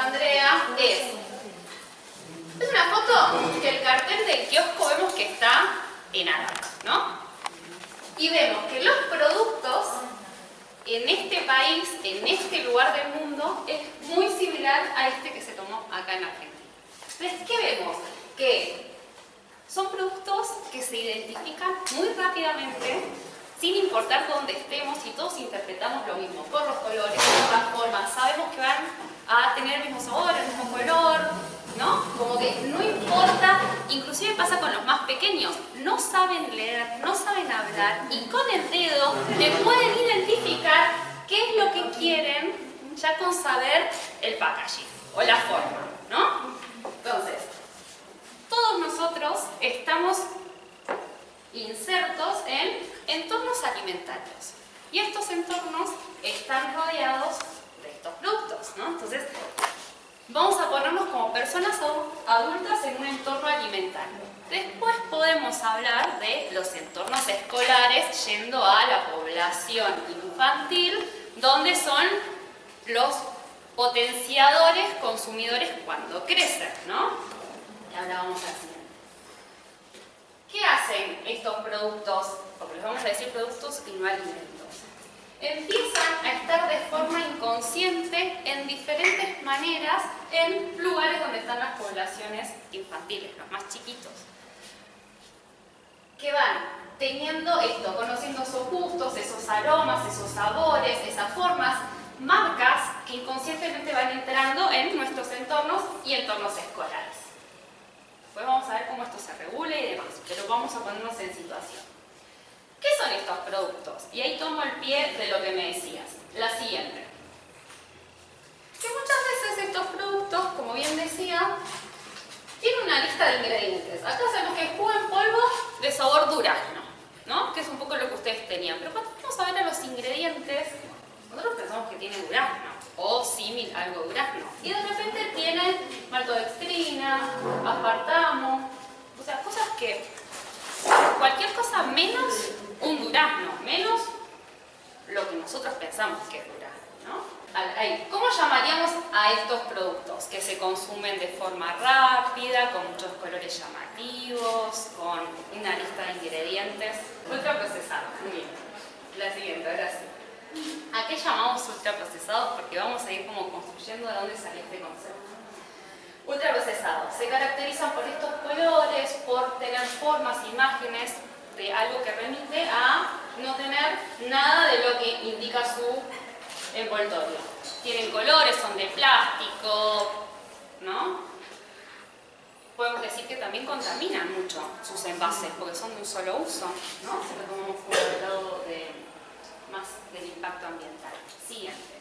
Andrea, es una foto que el cartel del kiosco vemos que está en árabe, ¿no? Y vemos que los productos en este país, en este lugar del mundo, es muy similar a este que se tomó acá en Argentina. Entonces, ¿qué vemos? Que son productos que se identifican muy rápidamente, sin importar dónde estemos, y todos interpretamos lo mismo, por los colores, por las formas, sabemos que van a tener el mismo sabor, el mismo color, ¿no? Como que no importa, inclusive pasa con los más pequeños, no saben leer, no saben hablar, y con el dedo le pueden identificar qué es lo que quieren ya con saber el packaging o la forma, ¿no? Entonces, todos nosotros estamos insertos en entornos alimentarios. Y estos entornos están rodeados de estos productos, ¿no? Entonces, vamos a ponernos como personas adultas en un entorno alimentario. Después podemos hablar de los entornos escolares yendo a la población infantil, donde son los potenciadores consumidores cuando crecen, ¿no? Y ahora vamos al siguiente. ¿Qué hacen estos productos? Porque les vamos a decir productos y no alimentos. Empiezan a estar de forma inconsciente en diferentes maneras en lugares donde están las poblaciones infantiles, los más chiquitos. Que van teniendo esto, conociendo esos gustos, esos aromas, esos sabores, esas formas, marcas que inconscientemente van entrando en nuestros entornos y entornos escolares. Después vamos a ver cómo esto se regula y demás, pero vamos a ponernos en situación. ¿Qué son estos productos? Y ahí tomo el pie de lo que me decías. La siguiente. Que muchas veces estos productos, como bien decía, tienen una lista de ingredientes. Acá sabemos que es jugo en polvo de sabor durazno, ¿no? Que es un poco lo que ustedes tenían. Pero cuando vamos a ver a los ingredientes, nosotros pensamos que tiene durazno o símil algo durazno. Y de repente tienen maltodextrina, aspartamo, o sea, cosas que cualquier cosa menos un durazno, menos lo que nosotros pensamos que es durazno, ¿no? Ahí. ¿Cómo llamaríamos a estos productos que se consumen de forma rápida, con muchos colores llamativos, con una lista de ingredientes? Ultraprocesados. Muy bien. La siguiente, ahora sí. ¿A qué llamamos ultraprocesados? Porque vamos a ir como construyendo de dónde sale este concepto. Ultraprocesados. Se caracterizan por estos colores, por tener formas, imágenes de algo que remite a no tener nada de lo que indica su envoltorio. Tienen colores, son de plástico, ¿no? Podemos decir que también contaminan mucho sus envases, porque son de un solo uso, ¿no? Si lo tomamos como el lado más del impacto ambiental. Siguiente.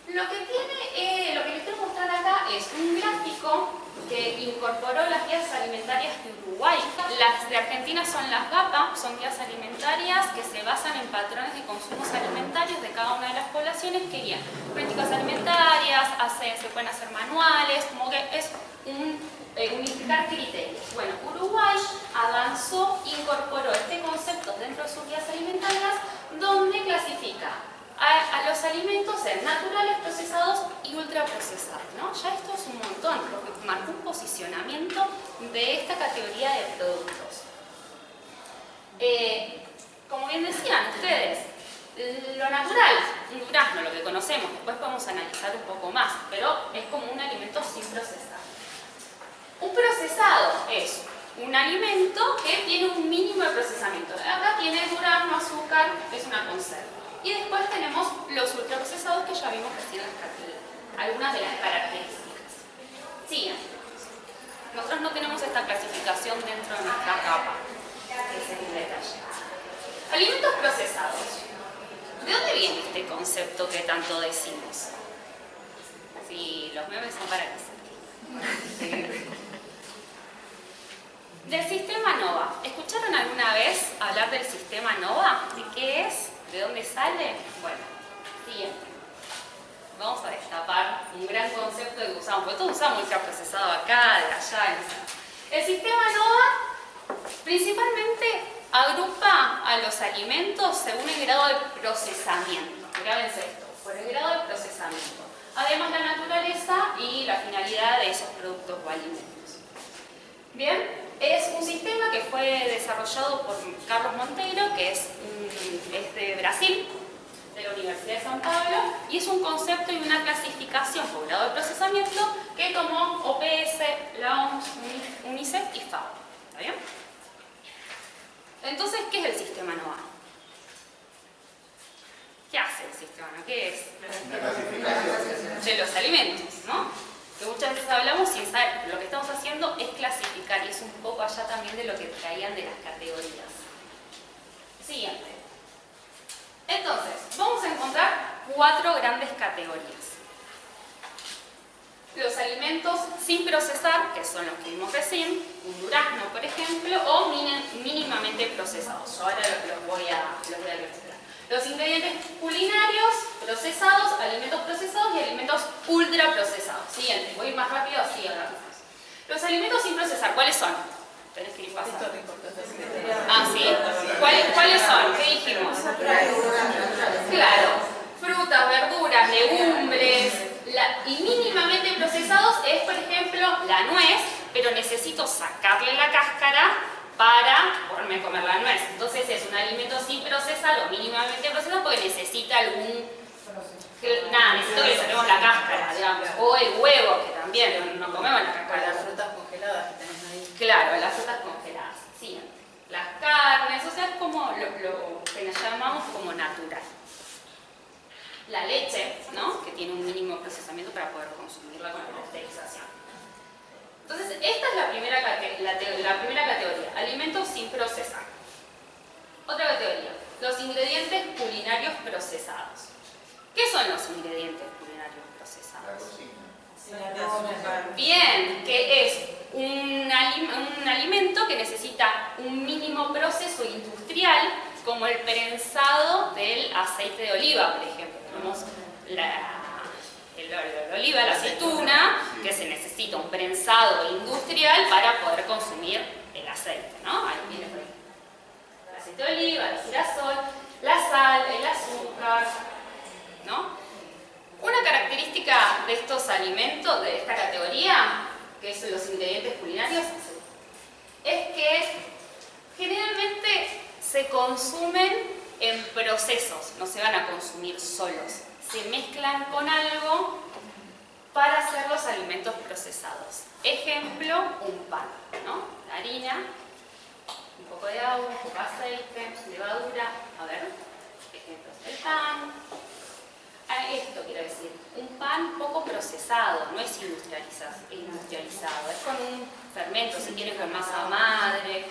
Lo que les quiero mostrar acá es un gráfico que incorporó las guías alimentarias de Uruguay. Las de Argentina son las GAPA, son guías alimentarias que se basan en patrones de consumos alimentarios de cada una de las poblaciones que guían políticas alimentarias, se pueden hacer manuales, como que es unificar criterios. Bueno, Uruguay avanzó, incorporó este concepto dentro de sus guías alimentarias, donde clasifica a los alimentos en naturales, procesados y ultraprocesados, ¿no? Ya esto es un montón, lo que marcó un posicionamiento de esta categoría de productos. Como bien decían ustedes, lo natural, un durazno, lo que conocemos, después podemos analizar un poco más, pero es como un alimento sin procesar. Un procesado es un alimento que tiene un mínimo de procesamiento. Acá tiene durazno, azúcar, que es una conserva. Y después tenemos los ultraprocesados que ya vimos recién algunas de las características. Siguiente. Nosotros no tenemos esta clasificación dentro de nuestra capa, que es el detalle. Alimentos procesados. ¿De dónde viene este concepto que tanto decimos? Sí, los memes son para que Del sistema NOVA. ¿Escucharon alguna vez hablar del sistema NOVA? ¿De qué es? ¿De dónde sale? Bueno, siguiente. Vamos a destapar un gran concepto que usamos, porque todos usamos ultraprocesado acá, de allá. El sistema NOVA principalmente agrupa a los alimentos según el grado de procesamiento. Grábense esto. por el grado de procesamiento. Además, la naturaleza y la finalidad de esos productos o alimentos. Bien, es un sistema que fue desarrollado por Carlos Monteiro, que es de Brasil, de la Universidad de San Pablo, y es un concepto y una clasificación por grado de procesamiento que tomó OPS, la OMS, UNICEF y FAO. ¿Está bien? Entonces, ¿qué es el sistema NOVA? ¿Qué hace el sistema NOVA? ¿Qué es? Una clasificación De los alimentos, ¿no? Que muchas veces hablamos sin saber, lo que estamos haciendo es clasificar, y es un poco allá también de lo que traían de las categorías. Siguiente. Entonces, vamos a encontrar 4 grandes categorías. Los alimentos sin procesar, que son los que vimos recién, un durazno, por ejemplo, o mínimamente procesados. Yo ahora los voy a clasificar. Los ingredientes culinarios procesados, alimentos procesados y alimentos ultraprocesados. Siguiente, voy más rápido, así hablamos. Los alimentos sin procesar, ¿cuáles son? Tenés que ir pasando. Ah, sí. ¿Cuáles son? ¿Qué dijimos? Claro. Frutas, verduras, legumbres. Y mínimamente procesados es, por ejemplo, la nuez, pero necesito sacarle la cáscara para poderme comer la nuez. Entonces es un alimento sin procesar o mínimamente procesado porque necesita algún... necesito que le saquemos la cáscara, digamos. O el huevo, que también no comemos la cáscara. Las frutas congeladas que tenés ahí. Claro, las frutas congeladas. Siguiente. Las carnes, o sea, es como lo que nos llamamos como natural. La leche, ¿no? Que tiene un mínimo procesamiento para poder consumirla con la pasteurización. Entonces, esta es la primera categoría, alimentos sin procesar. Otra categoría, los ingredientes culinarios procesados. ¿Qué son los ingredientes culinarios procesados? La cocina. Bien, que es un alimento que necesita un mínimo proceso industrial, como el prensado del aceite de oliva, por ejemplo. Tenemos el oliva, la aceituna, que se necesita un prensado industrial para poder consumir el aceite, ¿no? Ahí viene por ejemplo el aceite de oliva, el girasol, la sal, el azúcar, ¿no? Una característica de estos alimentos, de esta categoría, que son los ingredientes culinarios, es que generalmente se consumen en procesos, no se van a consumir solos. Se mezclan con algo para hacer los alimentos procesados. Ejemplo, un pan, ¿no? La harina, un poco de agua, un poco de aceite, levadura. A ver, ejemplos del pan. Esto quiero decir, un pan poco procesado, no es industrializado, es con un fermento, si quieren con masa madre,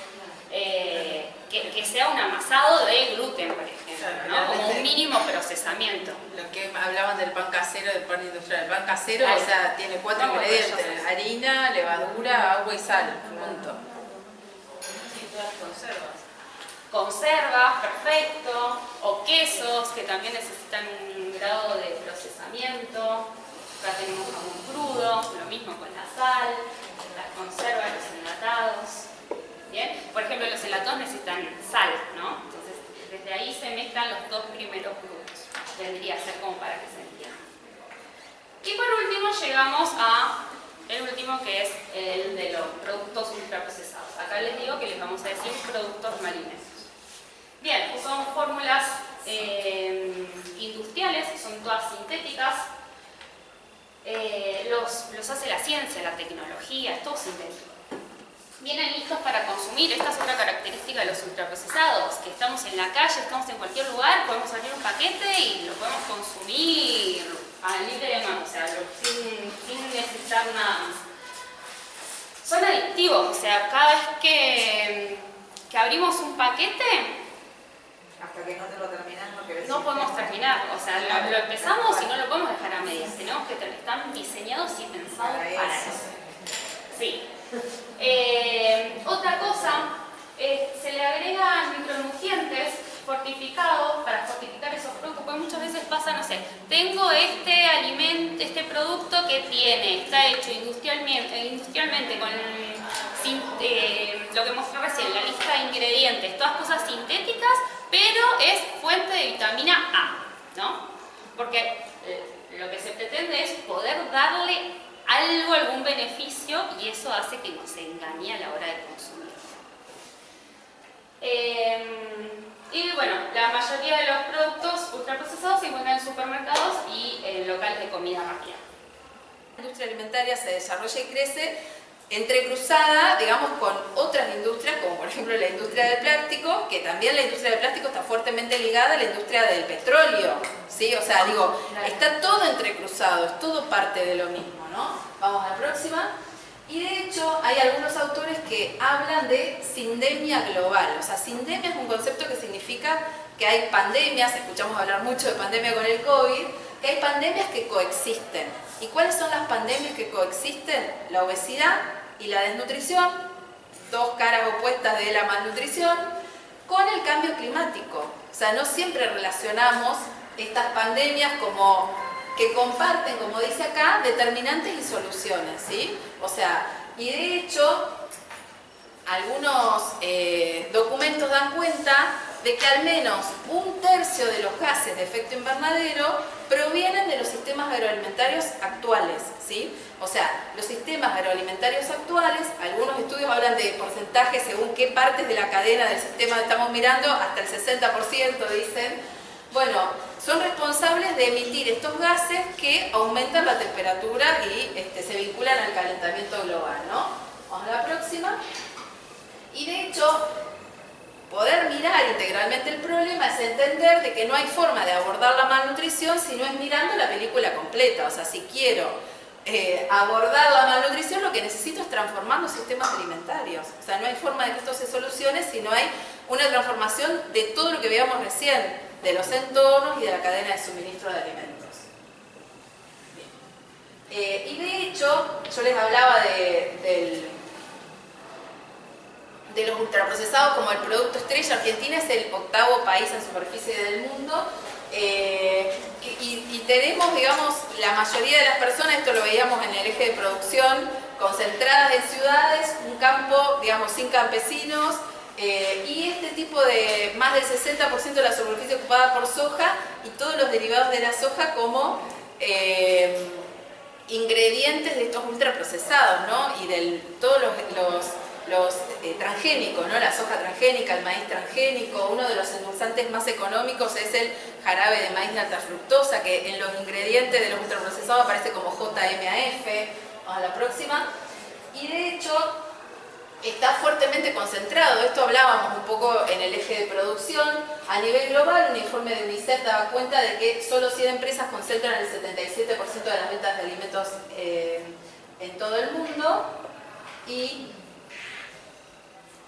que sea un amasado de gluten, por ejemplo, ¿no? Como un mínimo procesamiento. Lo que hablaban del pan casero, del pan industrial. El pan casero, o sea, tiene 4 ingredientes: harina, levadura, agua y sal. Punto. Y todas las conservas. Conservas, perfecto, o quesos que también necesitan un grado de procesamiento. Acá tenemos jamón crudo, lo mismo con la sal, las conservas, los enlatados. Bien, por ejemplo, los enlatados necesitan sal, ¿no? Entonces, desde ahí se mezclan los 2 primeros grupos. Vendría a ser como para que se entienda. Y por último llegamos a el último, que es el de los productos ultraprocesados. Acá les digo que les vamos a decir productos marineros. Bien, son fórmulas industriales, son todas sintéticas. Los hace la ciencia, la tecnología, es todo sintético. Vienen listos para consumir. Esta es otra característica de los ultraprocesados, que estamos en la calle, estamos en cualquier lugar, podemos abrir un paquete y lo podemos consumir a libre de mano, o sea, sin necesitar nada más. Son adictivos, o sea, cada vez que abrimos un paquete, Hasta que no te lo terminas, no querés. no podemos terminar, o sea, lo empezamos y no lo podemos dejar a medias, tenemos que están diseñados y pensados para eso. Sí. Otra cosa, se le agregan micronutrientes fortificados para fortificar esos productos, porque muchas veces pasa, no sé, tengo este alimento, este producto que está hecho industrialmente con lo que mostré recién, la lista de ingredientes, todas cosas sintéticas, pero es fuente de vitamina A, ¿no? Porque pretende es poder darle algo, algún beneficio, y eso hace que nos engañe a la hora de consumir. Y bueno, la mayoría de los productos ultraprocesados se encuentran en supermercados y en locales de comida rápida. La industria alimentaria se desarrolla y crece entrecruzada, digamos, con otras industrias, como por ejemplo la industria del plástico, que también la industria del plástico está fuertemente ligada a la industria del petróleo, ¿sí? O sea, digo, está todo entrecruzado, es todo parte de lo mismo, ¿no? Vamos a la próxima. Y de hecho, hay algunos autores que hablan de sindemia global. O sea, sindemia es un concepto que significa que hay pandemias, escuchamos hablar mucho de pandemia con el COVID, que hay pandemias que coexisten. ¿Y cuáles son las pandemias que coexisten? La obesidad y la desnutrición, dos caras opuestas de la malnutrición, con el cambio climático. O sea, no siempre relacionamos estas pandemias como que comparten, como dice acá, determinantes y soluciones, ¿sí? O sea, y de hecho, algunos documentos dan cuenta de que al menos 1/3 de los gases de efecto invernadero provienen de los sistemas agroalimentarios actuales, ¿sí? O sea, los sistemas agroalimentarios actuales, algunos estudios hablan de porcentajes según qué partes de la cadena del sistema estamos mirando, hasta el 60% dicen. Bueno, son responsables de emitir estos gases que aumentan la temperatura y se vinculan al calentamiento global, ¿no? Vamos a la próxima. Y de hecho, poder mirar integralmente el problema es entender de que no hay forma de abordar la malnutrición si no es mirando la película completa. O sea, si quiero abordar la malnutrición, lo que necesito es transformar los sistemas alimentarios. O sea, no hay forma de que esto se solucione si no hay una transformación de todo lo que veíamos recién, de los entornos y de la cadena de suministro de alimentos. Y de hecho, yo les hablaba de los ultraprocesados como el producto estrella. Argentina es el 8º país en superficie del mundo y tenemos, digamos, la mayoría de las personas, esto lo veíamos en el eje de producción, concentradas en ciudades, un campo, digamos, sin campesinos, y este tipo de más del 60% de la superficie ocupada por soja y todos los derivados de la soja como ingredientes de estos ultraprocesados, ¿no? Y de todos los transgénicos, ¿no? La soja transgénica, el maíz transgénico. Uno de los endulzantes más económicos es el jarabe de maíz de alta fructosa, que en los ingredientes de los ultraprocesados aparece como JMAF. Vamos a la próxima. Y de hecho está fuertemente concentrado. Esto hablábamos un poco en el eje de producción. A nivel global, un informe de UNICEF daba cuenta de que solo 100 empresas concentran el 77% de las ventas de alimentos en todo el mundo. Y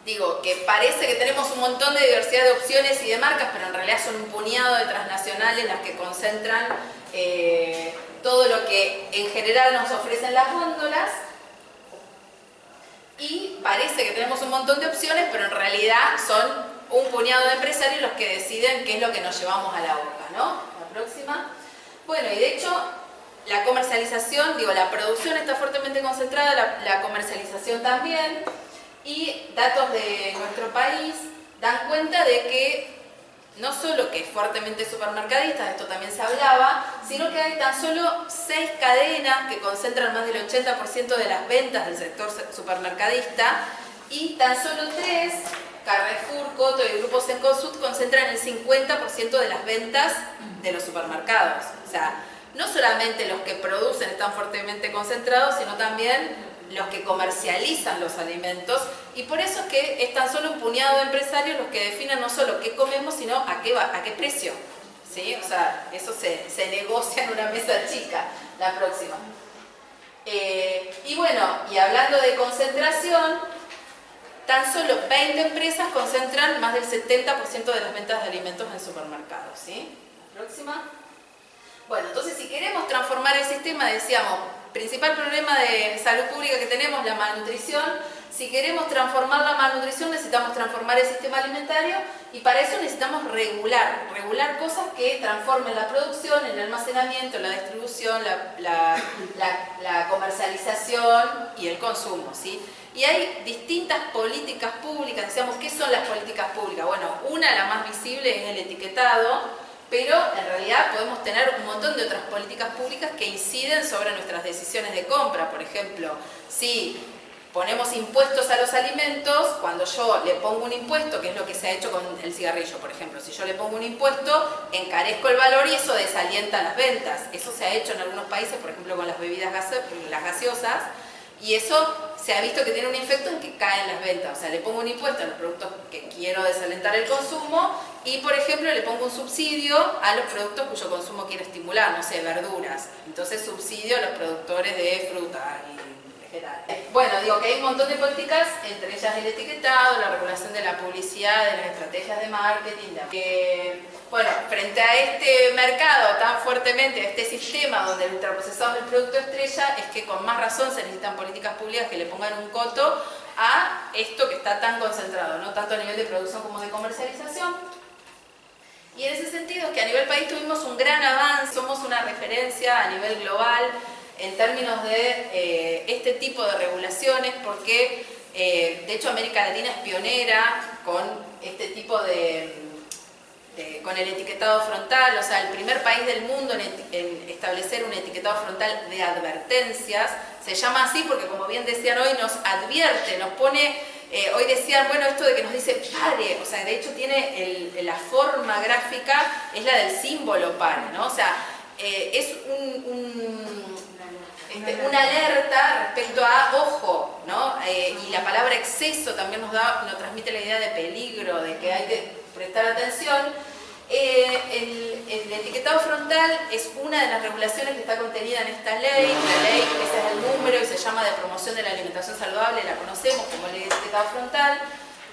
digo que parece que tenemos un montón de diversidad de opciones y de marcas, pero en realidad son un puñado de transnacionales las que concentran todo lo que en general nos ofrecen las góndolas. Y parece que tenemos un montón de opciones, pero en realidad son un puñado de empresarios los que deciden qué es lo que nos llevamos a la boca, ¿no? La próxima. Bueno, y de hecho, la comercialización, digo, la producción está fuertemente concentrada, la comercialización también, y datos de nuestro país dan cuenta de que no solo que es fuertemente supermercadista, esto también se hablaba, sino que hay tan solo 6 cadenas que concentran más del 80% de las ventas del sector supermercadista y tan solo 3, Carrefour, Coto y el Grupo Cencosud, concentran el 50% de las ventas de los supermercados. O sea, no solamente los que producen están fuertemente concentrados, sino también los que comercializan los alimentos, y por eso es que es tan solo un puñado de empresarios los que definen no solo qué comemos, sino a qué precio, ¿sí? O sea, eso se negocia en una mesa chica. La próxima. Y bueno, y hablando de concentración, tan solo 20 empresas concentran más del 70% de las ventas de alimentos en supermercados, ¿sí? La próxima. Bueno, entonces si queremos transformar el sistema, decíamos, principal problema de salud pública que tenemos, la malnutrición. Si queremos transformar la malnutrición, necesitamos transformar el sistema alimentario y para eso necesitamos regular cosas que transformen la producción, el almacenamiento, la distribución, la comercialización y el consumo, ¿sí? Y hay distintas políticas públicas. Decíamos, ¿qué son las políticas públicas? Bueno, una, la más visible, es el etiquetado, pero en realidad podemos tener un montón de otras políticas públicas que inciden sobre nuestras decisiones de compra. Por ejemplo, si ponemos impuestos a los alimentos, cuando yo le pongo un impuesto, que es lo que se ha hecho con el cigarrillo, por ejemplo, si yo le pongo un impuesto, encarezco el valor y eso desalienta las ventas. Eso se ha hecho en algunos países, por ejemplo con las bebidas las gaseosas, y eso se ha visto que tiene un efecto en que caen las ventas. O sea, le pongo un impuesto a los productos que quiero desalentar el consumo y, por ejemplo, le pongo un subsidio a los productos cuyo consumo quiero estimular, no sé, verduras. Entonces subsidio a los productores de fruta y vegetal. Bueno, digo que hay un montón de políticas, entre ellas el etiquetado, la regulación de la publicidad, de las estrategias de marketing. Bueno, frente a este mercado tan fuertemente, a este sistema donde el ultraprocesado es el producto estrella, es que con más razón se necesitan políticas públicas que le pongan un coto a esto que está tan concentrado, ¿no? Tanto a nivel de producción como de comercialización. Y en ese sentido es que a nivel país tuvimos un gran avance, somos una referencia a nivel global en términos de este tipo de regulaciones, porque de hecho América Latina es pionera con este tipo con el etiquetado frontal. O sea, el primer país del mundo en establecer un etiquetado frontal de advertencias. Se llama así porque, como bien decían hoy, nos advierte, nos pone, hoy decían, bueno, esto de que nos dice pare, o sea, de hecho tiene la forma gráfica, es la del símbolo pare, ¿no? O sea, es una alerta respecto a ojo, ¿no? Y la palabra exceso también nos transmite la idea de peligro, de que hay que prestar atención. El etiquetado frontal es una de las regulaciones que está contenida en esta ley. La ley, ese es el número y se llama de promoción de la alimentación saludable, la conocemos como ley de etiquetado frontal,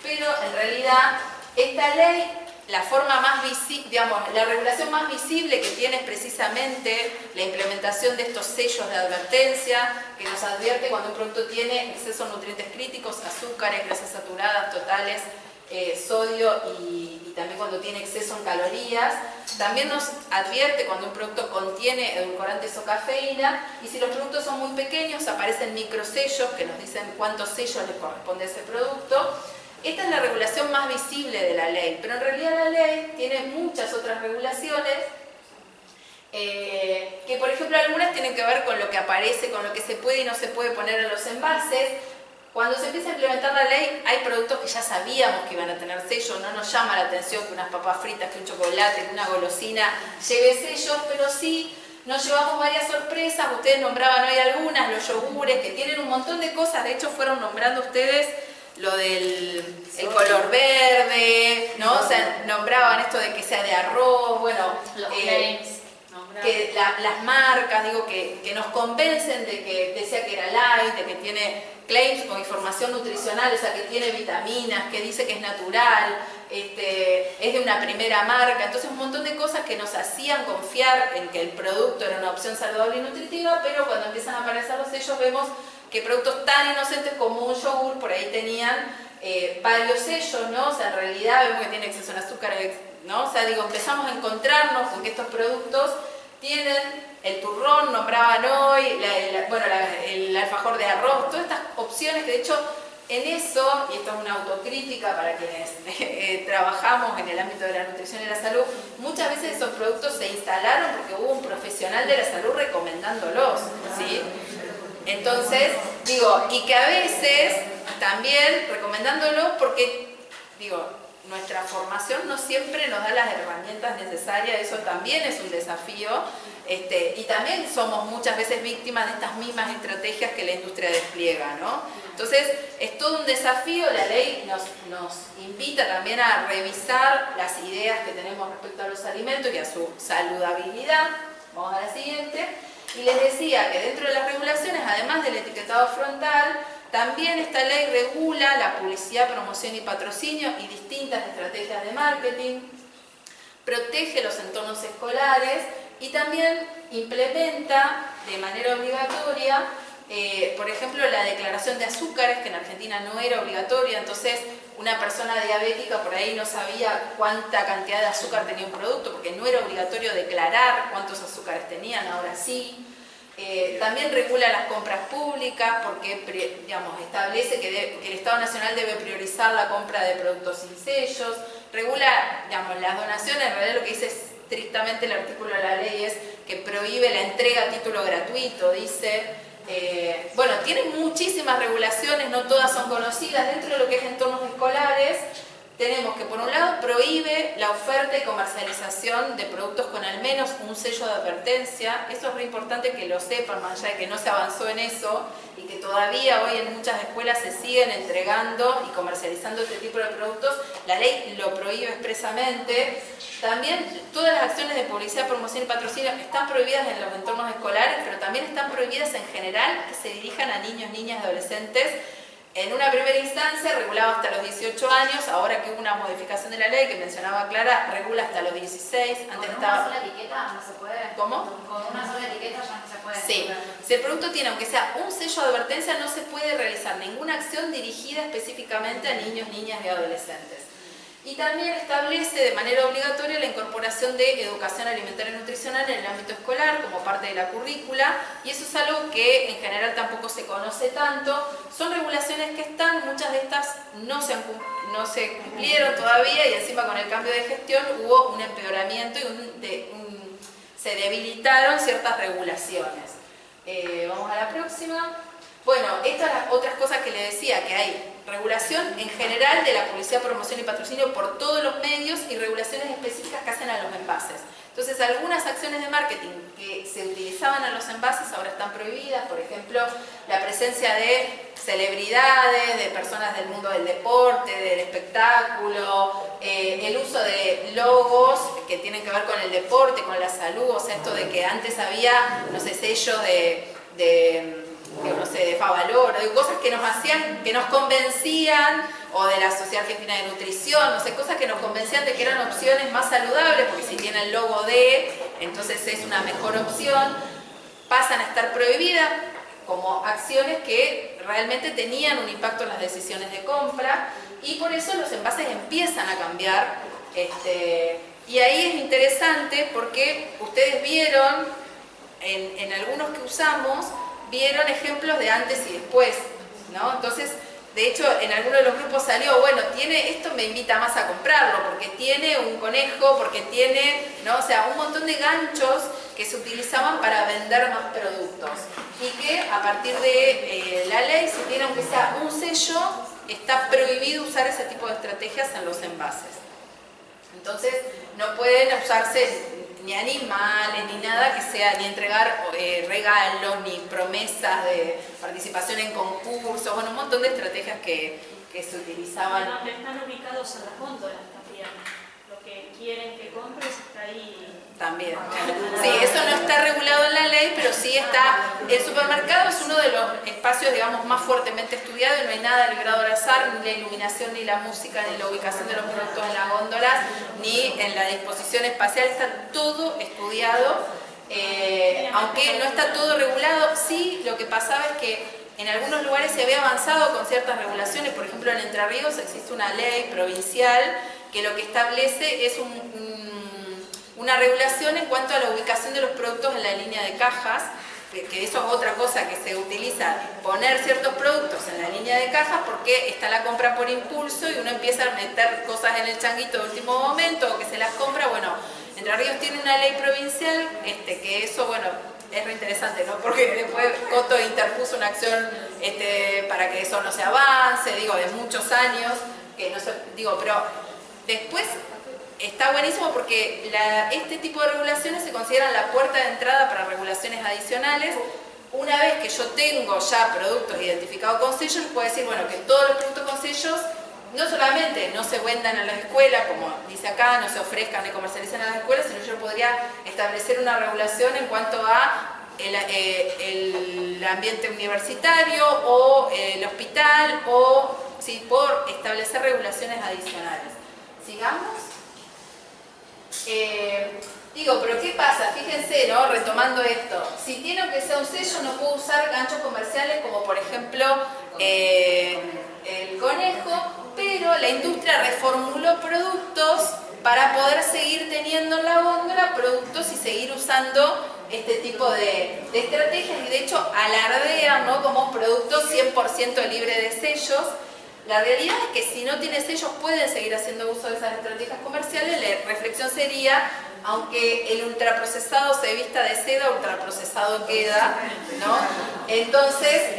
pero en realidad esta ley, la forma más visible, digamos, la regulación más visible que tiene es precisamente la implementación de estos sellos de advertencia que nos advierte cuando un producto tiene exceso de nutrientes críticos, azúcares, grasas saturadas totales, sodio y también cuando tiene exceso en calorías. También nos advierte cuando un producto contiene edulcorantes o cafeína, y si los productos son muy pequeños aparecen microsellos que nos dicen cuántos sellos le corresponde a ese producto. Esta es la regulación más visible de la ley, pero en realidad la ley tiene muchas otras regulaciones que, por ejemplo, algunas tienen que ver con lo que aparece, con lo que se puede y no se puede poner en los envases. Cuando se empieza a implementar la ley, hay productos que ya sabíamos que iban a tener sellos. No nos llama la atención que unas papas fritas, que un chocolate, que una golosina lleve sellos, pero sí nos llevamos varias sorpresas. Ustedes nombraban hoy algunas, los yogures, que tienen un montón de cosas. De hecho, fueron nombrando ustedes lo del color verde, ¿no? O sea, nombraban esto de que sea de arroz, bueno, los claims. Que las marcas, digo, que nos convencen de que decía que era light, de que tiene claims con información nutricional, o sea, que tiene vitaminas, que dice que es natural, es de una primera marca. Entonces un montón de cosas que nos hacían confiar en que el producto era una opción saludable y nutritiva, pero cuando empiezan a aparecer los sellos vemos que productos tan inocentes como un yogur por ahí tenían varios sellos, ¿no? O sea, en realidad vemos que tiene exceso en azúcar, ¿no? O sea, digo, empezamos a encontrarnos con que estos productos tienen el turrón, nombraban hoy, el alfajor de arroz, todas estas opciones que de hecho en eso, y esto es una autocrítica para quienes trabajamos en el ámbito de la nutrición y la salud, muchas veces esos productos se instalaron porque hubo un profesional de la salud recomendándolos, ¿sí? Entonces, digo, y que a veces también recomendándolos porque, digo, nuestra formación no siempre nos da las herramientas necesarias, eso también es un desafío, y también somos muchas veces víctimas de estas mismas estrategias que la industria despliega, ¿no? Entonces, es todo un desafío. La ley nos invita también a revisar las ideas que tenemos respecto a los alimentos y a su saludabilidad. Vamos a la siguiente. Y les decía que dentro de las regulaciones, además del etiquetado frontal, también esta ley regula la publicidad, promoción y patrocinio y distintas estrategias de marketing, protege los entornos escolares y también implementa de manera obligatoria, por ejemplo, la declaración de azúcares, que en Argentina no era obligatoria. Entonces una persona diabética por ahí no sabía cuánta cantidad de azúcar tenía un producto, porque no era obligatorio declarar cuántos azúcares tenían, ahora sí. También regula las compras públicas porque, digamos, establece que el Estado Nacional debe priorizar la compra de productos sin sellos. Regula, digamos, las donaciones. En realidad lo que dice es estrictamente el artículo de la ley es que prohíbe la entrega a título gratuito, dice. Bueno, tiene muchísimas regulaciones, no todas son conocidas. Dentro de lo que es entornos escolares, tenemos que por un lado prohíbe la oferta y comercialización de productos con al menos un sello de advertencia. Eso es muy importante que lo sepan, más allá de que no se avanzó en eso y que todavía hoy en muchas escuelas se siguen entregando y comercializando este tipo de productos. La ley lo prohíbe expresamente. También todas las acciones de publicidad, promoción y patrocinio están prohibidas en los entornos escolares, pero también están prohibidas en general que se dirijan a niños, niñas y adolescentes. En una primera instancia regulaba hasta los 18 años, ahora que hubo una modificación de la ley que mencionaba Clara, regula hasta los 16. Antes ¿Con estaba... una sola etiqueta no se puede? ¿Cómo? Con una sola etiqueta ya no se puede. Sí. Si el producto tiene, aunque sea un sello de advertencia, no se puede realizar ninguna acción dirigida específicamente a niños, niñas y adolescentes. Y también establece de manera obligatoria la incorporación de educación alimentaria y nutricional en el ámbito escolar como parte de la currícula, y eso es algo que en general tampoco se conoce tanto. Son regulaciones que están, muchas de estas no se cumplieron todavía, y encima con el cambio de gestión hubo un empeoramiento y se debilitaron ciertas regulaciones. Vamos a la próxima. Bueno, estas son las otras cosas que le decía, que hay regulación en general de la publicidad, promoción y patrocinio por todos los medios y regulaciones específicas que hacen a los envases. Entonces, algunas acciones de marketing que se utilizaban a los envases ahora están prohibidas. Por ejemplo, la presencia de celebridades, de personas del mundo del deporte, del espectáculo, el uso de logos que tienen que ver con el deporte, con la salud. O sea, esto de que antes había, no sé, sellos no sé, de Favalor, de cosas que nos hacían, que nos convencían, o de la Sociedad Argentina de Nutrición, no sé, cosas que nos convencían de que eran opciones más saludables, porque si tiene el logo de, entonces es una mejor opción, pasan a estar prohibidas como acciones que realmente tenían un impacto en las decisiones de compra, y por eso los envases empiezan a cambiar, y ahí es interesante porque ustedes vieron, en algunos que usamos, vieron ejemplos de antes y después, ¿no? Entonces, de hecho, en alguno de los grupos salió, bueno, esto me invita más a comprarlo, porque tiene un conejo, porque tiene, ¿no? O sea, un montón de ganchos que se utilizaban para vender más productos. Y que a partir de la ley, si tiene aunque sea un sello, está prohibido usar ese tipo de estrategias en los envases. Entonces, no pueden usarse ni animales, ni nada que sea, ni entregar regalos, ni promesas de participación en concursos, bueno, un montón de estrategias que se utilizaban. Donde están ubicados en las góndolas también. Lo que quieren que compres está ahí. También. Sí, eso no está regulado en la ley, pero sí está. El supermercado es uno de los espacios, digamos, más fuertemente estudiados y no hay nada librado al azar, ni la iluminación, ni la música, ni la ubicación de los productos en las góndolas, ni en la disposición espacial, está todo estudiado, aunque no está todo regulado. Sí, lo que pasaba es que en algunos lugares se había avanzado con ciertas regulaciones, por ejemplo en Entre Ríos existe una ley provincial que lo que establece es una regulación en cuanto a la ubicación de los productos en la línea de cajas, que eso es otra cosa que se utiliza, poner ciertos productos en la línea de cajas porque está la compra por impulso y uno empieza a meter cosas en el changuito de último momento o que se las compra. Bueno, Entre Ríos tiene una ley provincial que eso, bueno, es re interesante, ¿no? Porque después Coto interpuso una acción para que eso no se avance, digo, de muchos años, que no se, digo, pero después está buenísimo porque este tipo de regulaciones se consideran la puerta de entrada para regulaciones adicionales. Una vez que yo tengo ya productos identificados con sellos, puedo decir, bueno, que todos los productos con sellos no solamente no se vendan a las escuelas, como dice acá, no se ofrezcan ni comercialicen a las escuelas, sino yo podría establecer una regulación en cuanto a el ambiente universitario o el hospital, o sí, por establecer regulaciones adicionales. Sigamos. Digo, pero ¿qué pasa? Fíjense, ¿no? Retomando esto, si tiene que ser un sello, no puedo usar ganchos comerciales como por ejemplo el conejo, pero la industria reformuló productos para poder seguir teniendo en la góndola productos y seguir usando este tipo de estrategias, y de hecho alardean, ¿no?, como productos 100% libre de sellos. La realidad es que si no tiene sellos pueden seguir haciendo uso de esas estrategias comerciales. La reflexión sería aunque el ultraprocesado se vista de seda, ultraprocesado queda, ¿no? Entonces,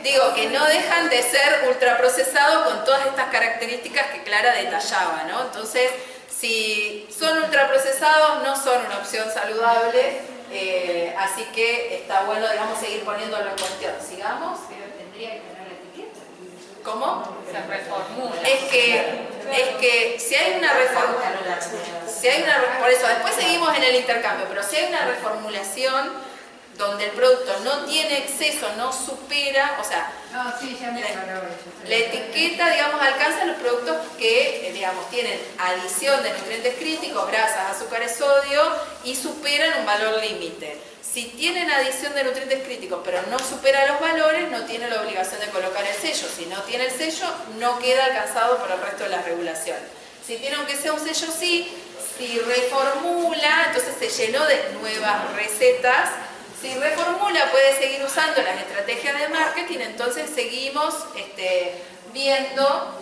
digo que no dejan de ser ultraprocesados con todas estas características que Clara detallaba, ¿no? Entonces, si son ultraprocesados, no son una opción saludable, así que está bueno, digamos, seguir poniéndolo en cuestión. Sigamos. Pero tendría que tener la etiqueta. ¿Cómo? Se reformula. Es que si hay una por eso, después seguimos en el intercambio, pero si hay una reformulación donde el producto no tiene exceso, no supera, o sea, No, sí, ya me aclaró eso. la etiqueta, digamos, alcanza los productos que, digamos, tienen adición de nutrientes críticos, grasas, azúcares, sodio y superan un valor límite. Si tienen adición de nutrientes críticos pero no supera los valores, no tiene la obligación de colocar el sello. Si no tiene el sello, no queda alcanzado por el resto de la regulación. Si tiene aunque sea un sello, sí. Si reformula, entonces se llenó de nuevas recetas. Si reformula, puede seguir usando las estrategias de marketing, entonces seguimos viendo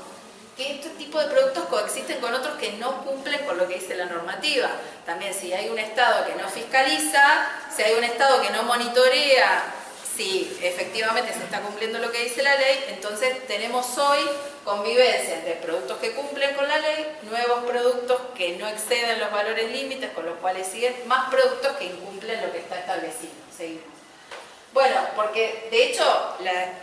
que este tipo de productos coexisten con otros que no cumplen con lo que dice la normativa. También si hay un Estado que no fiscaliza, si hay un Estado que no monitorea si efectivamente se está cumpliendo lo que dice la ley, entonces tenemos hoy convivencia entre productos que cumplen con la ley, nuevos productos que no exceden los valores límites, con los cuales siguen más productos que incumplen lo que está establecido. Seguimos. Bueno, porque de hecho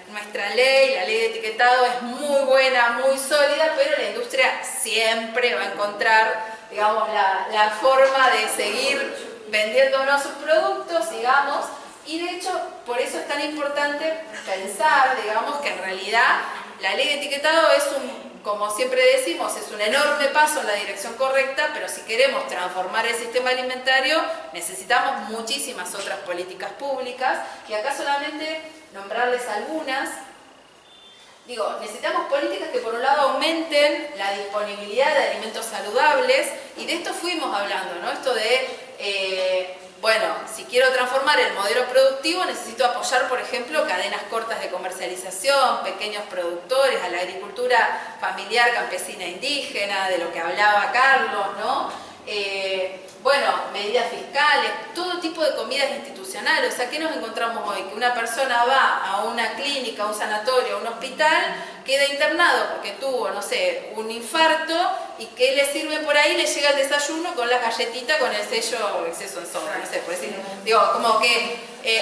nuestra ley, la ley de etiquetado es muy buena, muy sólida, pero la industria siempre va a encontrar, digamos, la forma de seguir vendiéndonos sus productos, digamos, y de hecho por eso es tan importante pensar, digamos, que en realidad la ley de etiquetado es como siempre decimos, es un enorme paso en la dirección correcta, pero si queremos transformar el sistema alimentario necesitamos muchísimas otras políticas públicas, y acá solamente nombrarles algunas. Digo, necesitamos políticas que por un lado aumenten la disponibilidad de alimentos saludables, y de esto fuimos hablando, ¿no? Esto de, bueno, si quiero transformar el modelo productivo necesito apoyar, por ejemplo, cadenas cortas de comercialización, pequeños productores, a la agricultura familiar, campesina, indígena, de lo que hablaba Carlos, ¿no? Bueno, medidas fiscales, todo tipo de comidas institucionales. O sea, ¿qué nos encontramos hoy? Que una persona va a una clínica, a un sanatorio, a un hospital, queda internado porque tuvo, no sé, un infarto, y ¿qué le sirve por ahí? Le llega el desayuno con la galletita con el sello exceso en sodio, no sé, por decir. Digo, como que,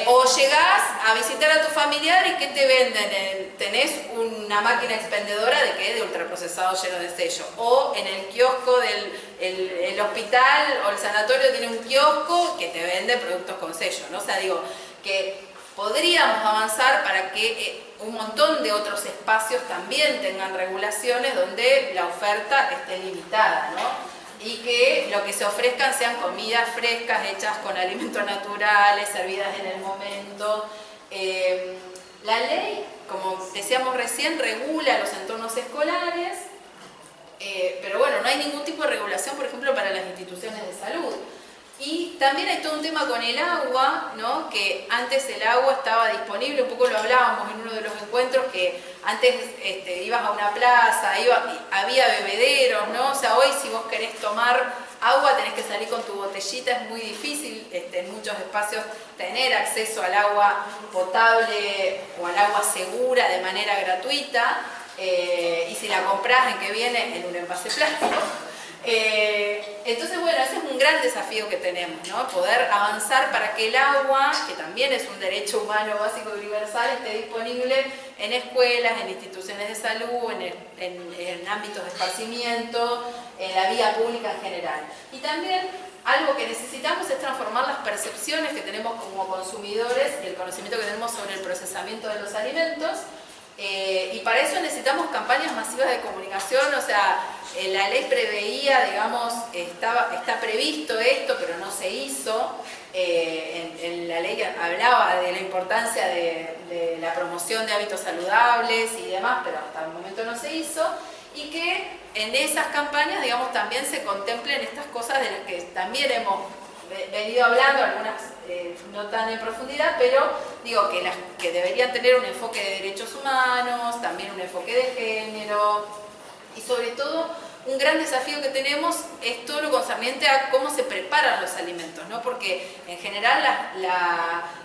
o llegás a visitar a tu familiar y ¿qué te venden? Tenés una máquina expendedora de qué, de ultraprocesado lleno de sello. O en el kiosco del hospital o el sanatorio tiene un kiosco que te vende productos con sello, ¿no? O sea, digo, que podríamos avanzar para que un montón de otros espacios también tengan regulaciones donde la oferta esté limitada, ¿no? Y que lo que se ofrezcan sean comidas frescas, hechas con alimentos naturales, servidas en el momento. La ley, como decíamos recién, regula los entornos escolares, pero bueno, no hay ningún tipo de regulación, por ejemplo, para las instituciones de salud. Y también hay todo un tema con el agua, ¿no? Que antes el agua estaba disponible, un poco lo hablábamos en uno de los encuentros, que antes ibas a una plaza, había bebederos, ¿no? O sea, hoy si vos querés tomar agua tenés que salir con tu botellita, es muy difícil en muchos espacios tener acceso al agua potable o al agua segura de manera gratuita, y si la comprás en que viene en un envase plástico. Entonces, bueno, ese es un gran desafío que tenemos, ¿no? Poder avanzar para que el agua, que también es un derecho humano básico y universal, esté disponible en escuelas, en instituciones de salud, en ámbitos de esparcimiento, en la vía pública en general. Y también algo que necesitamos es transformar las percepciones que tenemos como consumidores y el conocimiento que tenemos sobre el procesamiento de los alimentos. Y para eso necesitamos campañas masivas de comunicación. O sea, la ley preveía, digamos, está previsto esto, pero no se hizo. En la ley hablaba de la importancia de la promoción de hábitos saludables y demás, pero hasta el momento no se hizo. Y que en esas campañas, digamos, también se contemplen estas cosas de las que también hemos venido hablando, algunas no tan en profundidad, pero digo que deberían tener un enfoque de derechos humanos, también un enfoque de género, y sobre todo un gran desafío que tenemos es todo lo concerniente a cómo se preparan los alimentos, ¿no? Porque en general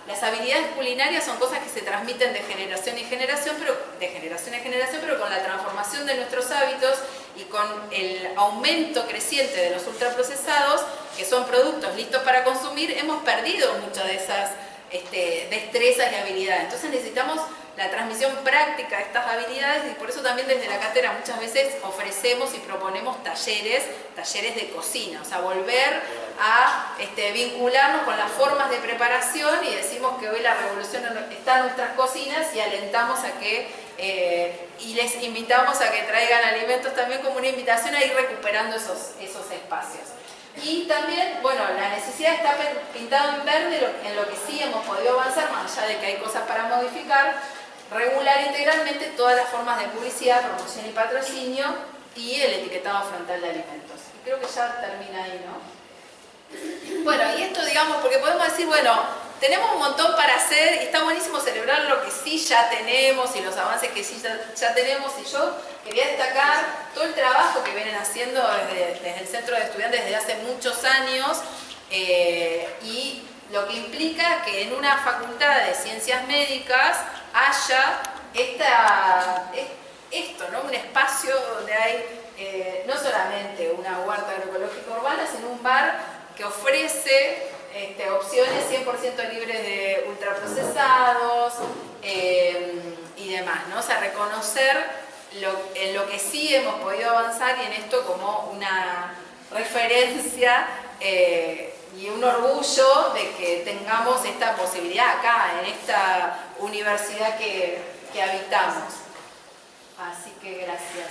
las habilidades culinarias son cosas que se transmiten de generación en generación, pero con la transformación de nuestros hábitos y con el aumento creciente de los ultraprocesados, que son productos listos para consumir, hemos perdido muchas de esas destrezas y habilidades. Entonces necesitamos la transmisión práctica de estas habilidades y por eso también desde la cátedra muchas veces ofrecemos y proponemos talleres de cocina, o sea, volver a vincularnos con las formas de preparación y decimos que hoy la revolución está en nuestras cocinas y alentamos a que y les invitamos a que traigan alimentos también como una invitación a ir recuperando esos espacios. Y también, bueno, la necesidad está pintado en verde en lo que sí hemos podido avanzar, más allá de que hay cosas para modificar, regular integralmente todas las formas de publicidad, promoción y patrocinio y el etiquetado frontal de alimentos. Y creo que ya termina ahí, ¿no? Bueno, y esto digamos, porque podemos decir, bueno, tenemos un montón para hacer y está buenísimo celebrar lo que sí ya tenemos y los avances que sí ya tenemos, y yo quería destacar todo el trabajo que vienen haciendo desde el Centro de Estudiantes desde hace muchos años y lo que implica que en una facultad de ciencias médicas haya esto, ¿no? Un espacio donde hay no solamente una huerta agroecológica urbana, sino un bar que ofrece opciones 100% libres de ultraprocesados y demás, ¿no? O sea, reconocer en lo que sí hemos podido avanzar y en esto como una referencia y un orgullo de que tengamos esta posibilidad acá, en esta universidad que habitamos. Así que gracias.